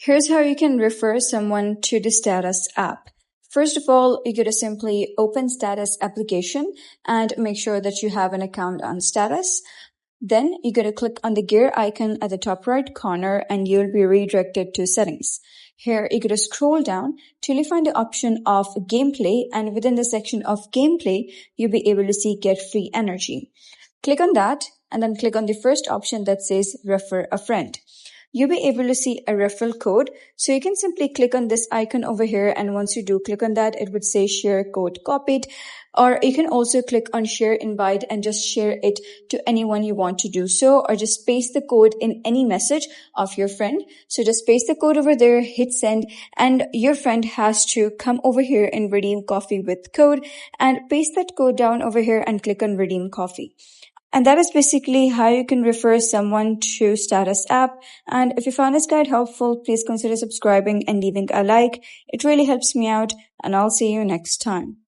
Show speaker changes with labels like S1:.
S1: Here's how you can refer someone to the Status app. First of all, you gotta simply open Status application and make sure that you have an account on Status. Then you gotta click on the gear icon at the top right corner and you'll be redirected to settings. Here you gotta scroll down till you find the option of gameplay, and within the section of gameplay, you'll be able to see get free energy. Click on that and then click on the first option that says refer a friend. You'll be able to see a referral code. So you can simply click on this icon over here, and once you do click on that, it would say share code copied. Or you can also click on share invite and just share it to anyone you want to do so, or just paste the code in any message of your friend. So just paste the code over there, hit send, and your friend has to come over here and redeem coffee with code, and paste that code down over here and click on redeem coffee. And that is basically how you can refer someone to Status app. And if you found this guide helpful, please consider subscribing and leaving a like. It really helps me out, and I'll see you next time.